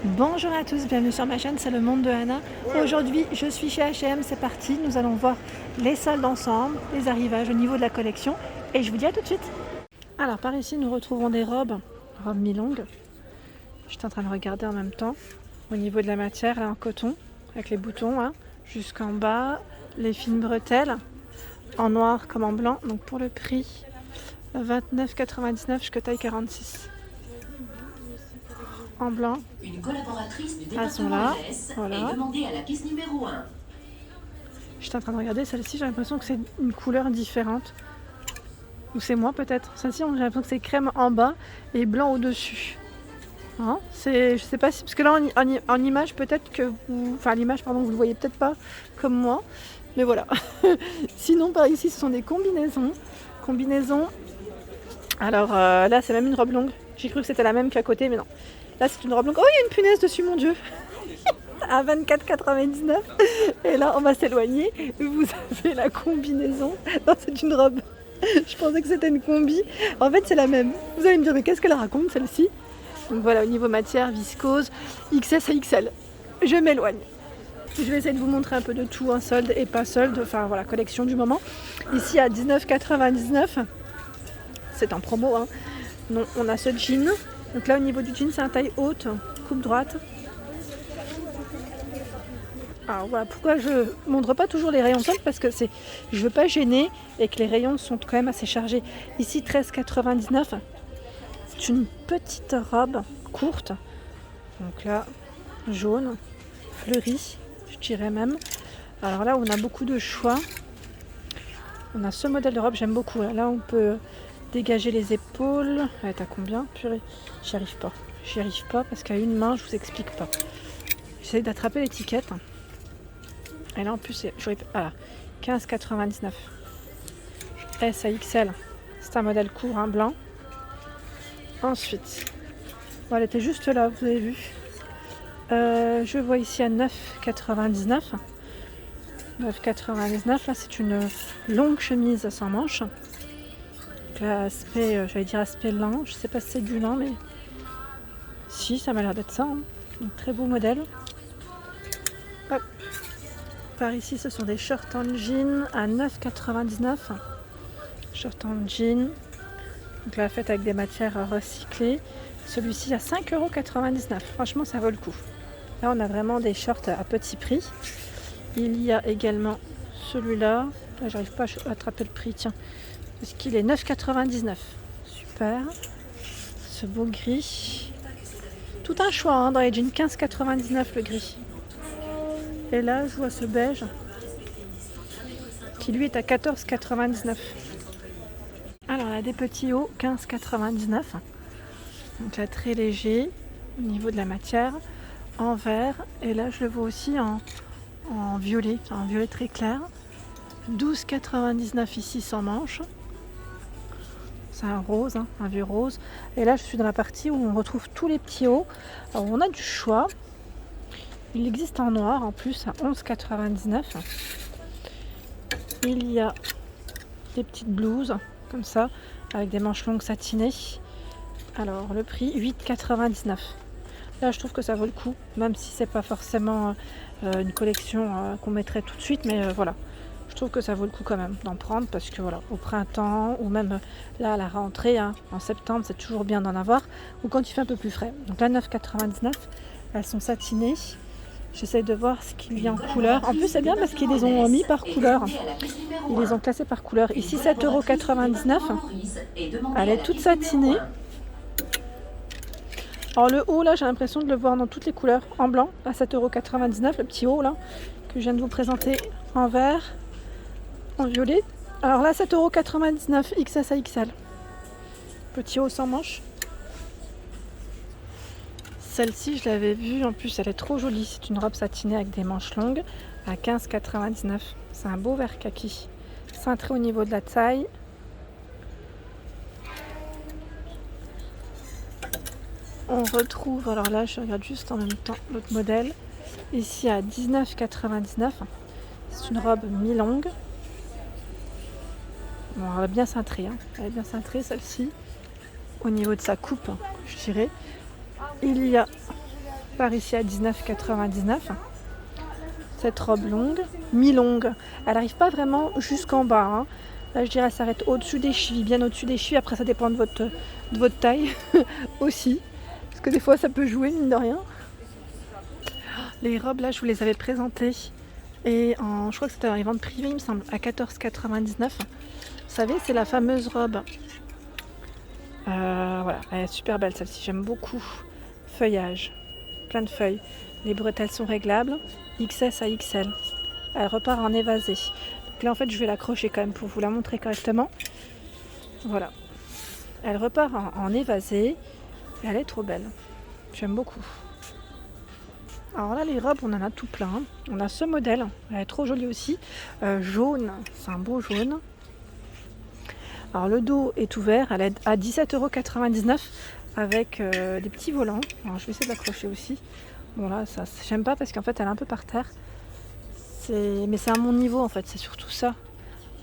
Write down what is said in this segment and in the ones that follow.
Bonjour à tous, bienvenue sur ma chaîne, c'est le monde de Anna. Aujourd'hui, je suis chez H&M, c'est parti. Nous allons voir les soldes ensemble, les arrivages au niveau de la collection. Et je vous dis à tout de suite. Alors, par ici, nous retrouvons des robes mi-longues. Je suis en train de regarder en même temps. Au niveau de la matière, là, en coton, avec les boutons, hein, jusqu'en bas. Les fines bretelles, en noir comme en blanc. Donc, pour le prix, 29,99 jusqu'à taille 46. En blanc. Une collaboratrice du Elles sont département là, ES voilà. est demandée à la pièce numéro 1. J'étais en train de regarder celle-ci, j'ai l'impression que c'est une couleur différente. Ou c'est moi peut-être. Celle-ci, j'ai l'impression que c'est crème en bas et blanc au-dessus. Hein, je sais pas si. Parce que là, en image, peut-être que vous. Enfin, l'image, pardon, vous le voyez peut-être pas comme moi. Mais voilà. Sinon, par ici, ce sont des combinaisons. Alors là, c'est même une robe longue. J'ai cru que c'était la même qu'à côté, mais non. Là, c'est une robe longue. Oh, il y a une punaise dessus, mon Dieu! À 24,99. Et là, on va s'éloigner. Vous avez la combinaison. Non, c'est une robe. Je pensais que c'était une combi. En fait, c'est la même. Vous allez me dire, mais qu'est-ce qu'elle raconte, celle-ci? Donc voilà, au niveau matière, viscose, XS à XL. Je m'éloigne. Je vais essayer de vous montrer un peu de tout, un solde et pas solde. Enfin, voilà, collection du moment. Ici, à 19,99. C'est en promo, hein. Non, on a ce jean. Donc là, au niveau du jean, c'est un taille haute, coupe droite. Alors voilà, pourquoi je montre pas toujours les rayons soldes, parce que je veux pas gêner et que les rayons sont quand même assez chargés. Ici 13,99. C'est une petite robe courte. Donc là, jaune, fleuri, je dirais même. Alors là, on a beaucoup de choix. On a ce modèle de robe, j'aime beaucoup. Là, on peut dégager les épaules. Elle est à combien? Purée, j'y arrive pas. J'y arrive pas parce qu'à une main, je vous explique pas. J'essaie d'attraper l'étiquette. Et là en plus, voilà, 15,99. S à XL. C'est un modèle court, hein, blanc. Ensuite, bon, elle était juste là, vous avez vu. Je vois ici à 9,99. 9,99. Là, c'est une longue chemise sans manches. Donc là, j'allais dire aspect lin. Je sais pas si c'est du lin, mais si, ça m'a l'air d'être ça. Hein. Un très beau modèle. Hop. Par ici, ce sont des shorts en jean à 9,99. Short en jean. Donc là, faite avec des matières recyclées. Celui-ci à 5,99 €. Franchement, ça vaut le coup. Là, on a vraiment des shorts à petit prix. Il y a également celui-là. Là, j'arrive pas à attraper le prix, tiens. Parce qu'il est 9,99 €. Super. Ce beau gris. Tout un choix hein, dans les jeans. 15,99 € le gris. Et là, je vois ce beige qui lui est à 14,99 €. Alors, on a des petits hauts, 15,99 €. Donc là, très léger au niveau de la matière, en vert. Et là, je le vois aussi en violet, en violet très clair. 12,99 € ici sans manche. C'est un rose, hein, un vieux rose. Et là, je suis dans la partie où on retrouve tous les petits hauts. Alors, on a du choix. Il existe en noir en plus à 11,99 €. Il y a des petites blouses comme ça avec des manches longues satinées. Alors le prix 8,99 €. Là je trouve que ça vaut le coup, même si c'est pas forcément une collection qu'on mettrait tout de suite, mais voilà. Je trouve que ça vaut le coup quand même d'en prendre parce que voilà, au printemps ou même là à la rentrée, hein, en septembre, c'est toujours bien d'en avoir, ou quand il fait un peu plus frais. Donc là 9,99 €, elles sont satinées. J'essaye de voir ce qu'il y a en couleur. En plus, c'est bien parce qu'ils les ont mis par couleur. Ils les ont classés par couleur. Ici, 7,99 €. Elle est toute satinée. Alors, le haut, là, j'ai l'impression de le voir dans toutes les couleurs. En blanc, à 7,99 €. Le petit haut, là, que je viens de vous présenter en vert, en violet. Alors là, 7,99 € XS à XL. Petit haut sans manche. Celle-ci, je l'avais vue, en plus elle est trop jolie. C'est une robe satinée avec des manches longues à 15,99 €. C'est un beau vert kaki. Cintré au niveau de la taille. On retrouve, alors là je regarde juste en même temps l'autre modèle. Ici à 19,99 €. C'est une robe mi-longue. Bon, elle est bien cintrée, hein. Elle est bien cintrée celle-ci. Au niveau de sa coupe, je dirais. Il y a Par ici à 19,99 €. Cette robe longue, mi-longue, elle n'arrive pas vraiment jusqu'en bas. Hein. Là, je dirais elle s'arrête au-dessus des chevilles, bien au-dessus des chevilles. Après, ça dépend de votre taille aussi. Parce que des fois, ça peut jouer, mine de rien. Les robes, là, je vous les avais présentées. Et je crois que c'était en vente privée, il me semble, à 14,99 €. Vous savez, c'est la fameuse robe. Voilà, elle est super belle celle-ci, j'aime beaucoup. Feuillage, plein de feuilles. Les bretelles sont réglables, XS à XL. Elle repart en évasé. Donc là, en fait, je vais l'accrocher quand même pour vous la montrer correctement. Voilà. Elle repart en évasé. Et elle est trop belle. J'aime beaucoup. Alors là, les robes, on en a tout plein. On a ce modèle, elle est trop jolie aussi. Jaune, c'est un beau jaune. Alors le dos est ouvert, elle est à 17,99 € avec des petits volants. Alors je vais essayer de l'accrocher aussi. Bon là, ça j'aime pas parce qu'en fait elle est un peu par terre. Mais c'est à mon niveau en fait, c'est surtout ça.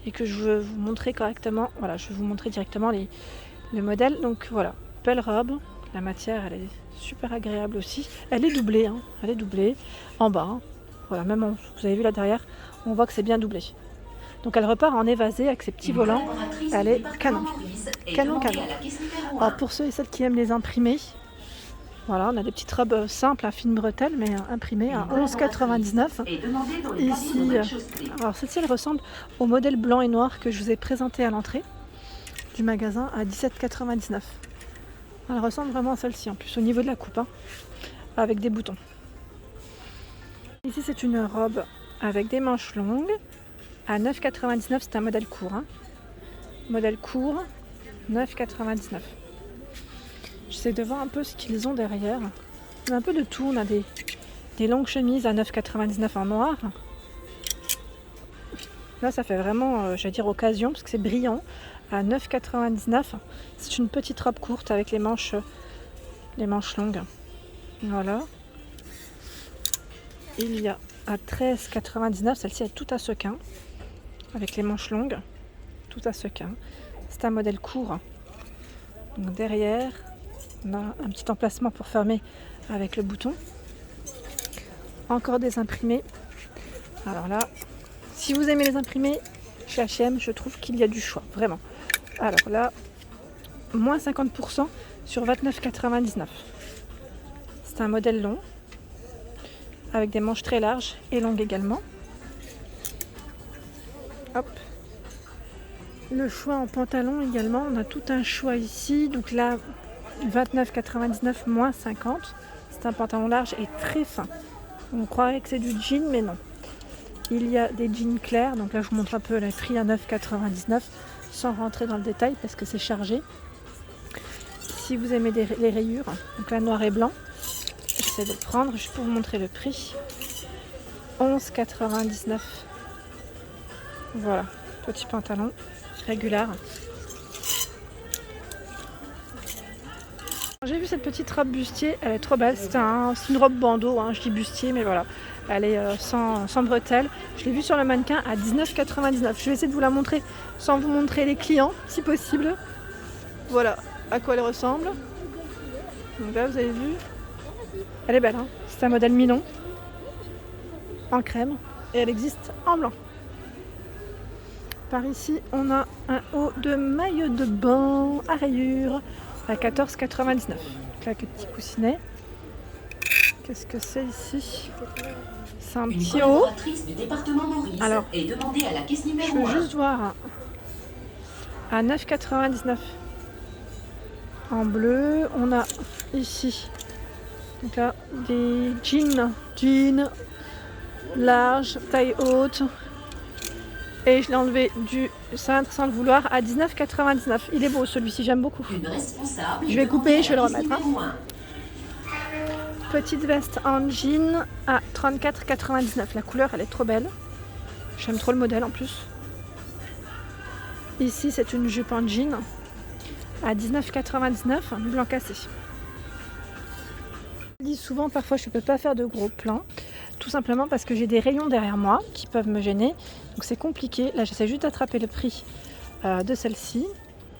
Et que je veux vous montrer correctement. Voilà, je vais vous montrer directement le modèle. Donc voilà, belle robe. La matière, elle est super agréable aussi. Elle est doublée, hein. Elle est doublée en bas. Hein. Voilà, même vous avez vu là derrière, on voit que c'est bien doublé. Donc elle repart en évasé avec ses petits volants. Elle est canon. Canon. Alors pour ceux et celles qui aiment les imprimer, voilà, on a des petites robes simples à fine bretelle, mais imprimées à 11,99 €. Ici, alors celle-ci, elle ressemble au modèle blanc et noir que je vous ai présenté à l'entrée du magasin à 17,99 €. Elle ressemble vraiment à celle-ci, en plus au niveau de la coupe, hein, avec des boutons. Ici, c'est une robe avec des manches longues. À 9,99 €, c'est un modèle court. Hein. Modèle court, 9,99 €. J'essaie de voir un peu ce qu'ils ont derrière. On a un peu de tout. On a des longues chemises à 9,99 € en noir. Là, ça fait vraiment, j'allais dire occasion, parce que c'est brillant. À 9,99 €. C'est une petite robe courte avec les manches longues. Voilà. Il y a à 13,99 €. Celle-ci est tout à sequin. Avec les manches longues, tout à sequin. C'est un modèle court. Donc derrière, on a un petit emplacement pour fermer avec le bouton. Encore des imprimés. Alors là, si vous aimez les imprimés, chez H&M, je trouve qu'il y a du choix, vraiment. Alors là, moins 50% sur 29,99 €. C'est un modèle long, avec des manches très larges et longues également. Hop. Le choix en pantalon également, on a tout un choix ici. Donc là, 29,99 € moins 50 €. C'est un pantalon large et très fin. On croirait que c'est du jean, mais non. Il y a des jeans clairs. Donc là, je vous montre un peu les prix à 9,99 € sans rentrer dans le détail parce que c'est chargé. Si vous aimez les rayures, donc là, noir et blanc, j'essaie de le prendre juste pour vous montrer le prix. 11,99 €. Voilà, petit pantalon régulier. J'ai vu cette petite robe bustier, elle est trop belle. C'est une robe bandeau, hein, je dis bustier, mais voilà. Elle est sans bretelles. Je l'ai vue sur le mannequin à 19,99 €. Je vais essayer de vous la montrer sans vous montrer les clients, si possible. Voilà à quoi elle ressemble. Donc là, vous avez vu. Elle est belle, hein. C'est un modèle mi-long, en crème, et elle existe en blanc. Par ici, on a un haut de maillot de bain à rayures à 14,99 €. Avec le petit coussinet. Qu'est-ce que c'est ici? C'est un petit haut. Alors, je veux juste voir à 9,99 €. En bleu, on a ici donc là des jeans larges, taille haute. Et je l'ai enlevé du cintre sans le vouloir à 19,99 €. Il est beau celui-ci, j'aime beaucoup. Je vais couper, je vais le remettre. Hein. Petite veste en jean à 34,99 €. La couleur, elle est trop belle. J'aime trop le modèle en plus. Ici, c'est une jupe en jean à 19,99 €, blanc cassé. Je dis souvent, parfois, je ne peux pas faire de gros plans. Tout simplement parce que j'ai des rayons derrière moi qui peuvent me gêner. Donc c'est compliqué. Là, j'essaie juste d'attraper le prix de celle-ci.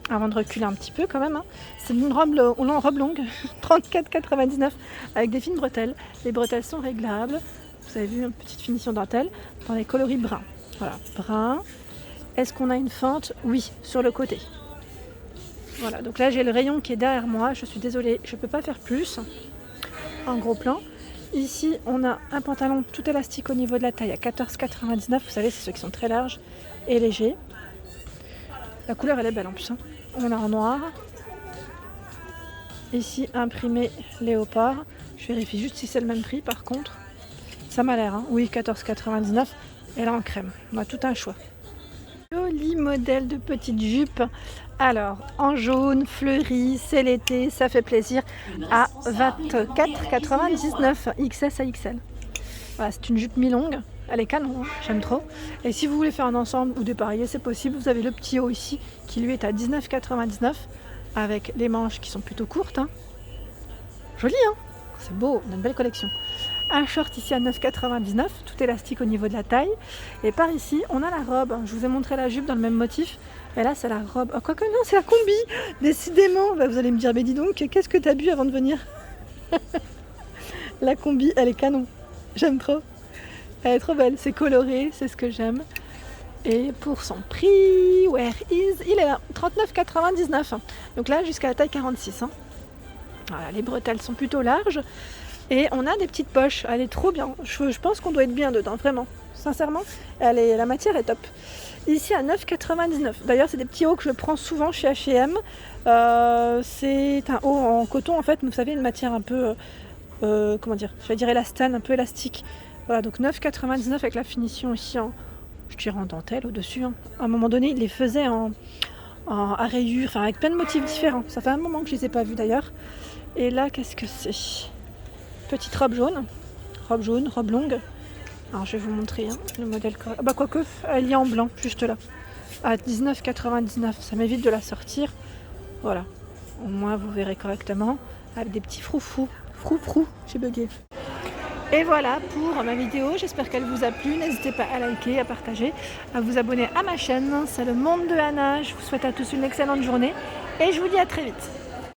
avant de reculer un petit peu quand même. Hein. C'est une robe longue, 34,99 avec des fines bretelles. Les bretelles sont réglables. Vous avez vu une petite finition dentelle dans les coloris bruns. Voilà, brun. Est-ce qu'on a une fente? Oui, sur le côté. Voilà, donc là j'ai le rayon qui est derrière moi. Je suis désolée, je ne peux pas faire plus. En gros plan. Ici, on a un pantalon tout élastique au niveau de la taille à 14,99. Vous savez, c'est ceux qui sont très larges et légers. La couleur, elle est belle en plus. Hein. On a en noir. Ici, imprimé léopard. Je vérifie juste si c'est le même prix par contre. Ça m'a l'air, hein. Oui, 14,99. Et là en crème. On a tout un choix. Joli modèle de petite jupe. Alors, en jaune, fleuri, c'est l'été, ça fait plaisir. À 24,99 XS à XL. Voilà, c'est une jupe mi-longue. Elle est canon, hein, j'aime trop. Et si vous voulez faire un ensemble ou dépareiller, c'est possible. Vous avez le petit haut ici qui lui est à 19,99 avec les manches qui sont plutôt courtes. Hein. Joli, hein? C'est beau, on a une belle collection. Un short ici à 9,99, tout élastique au niveau de la taille. Et par ici, on a la robe. Je vous ai montré la jupe dans le même motif. Et là, c'est la robe. Oh, quoique non, c'est la combi. Décidément, bah, vous allez me dire, mais dis donc, qu'est-ce que t'as bu avant de venir? La combi, elle est canon. J'aime trop. Elle est trop belle. C'est coloré, c'est ce que j'aime. Et pour son prix, where is? Il est là, 39,99. Donc là, jusqu'à la taille 46. Hein. Voilà, les bretelles sont plutôt larges. Et on a des petites poches, elle est trop bien. Je pense qu'on doit être bien dedans, vraiment. Sincèrement, la matière est top. Ici à 9,99. D'ailleurs, c'est des petits hauts que je prends souvent chez H&M. C'est un haut en coton, en fait. Vous savez, une matière un peu, comment dire, je vais dire élastane, un peu élastique. Voilà, donc 9,99 avec la finition ici je dirais en dentelle au-dessus. Hein. À un moment donné, ils les faisaient à rayures, enfin avec plein de motifs différents. Ça fait un moment que je les ai pas vus d'ailleurs. Et là, qu'est-ce que c'est? Petite robe jaune, robe longue. Alors je vais vous montrer hein, le modèle. Ah bah quoique, elle y est en blanc, juste là. À 19,99, ça m'évite de la sortir. Voilà, au moins vous verrez correctement. Avec des petits froufrous, j'ai bugué. Et voilà pour ma vidéo, j'espère qu'elle vous a plu. N'hésitez pas à liker, à partager, à vous abonner à ma chaîne. C'est le monde de Anna. Je vous souhaite à tous une excellente journée et je vous dis à très vite.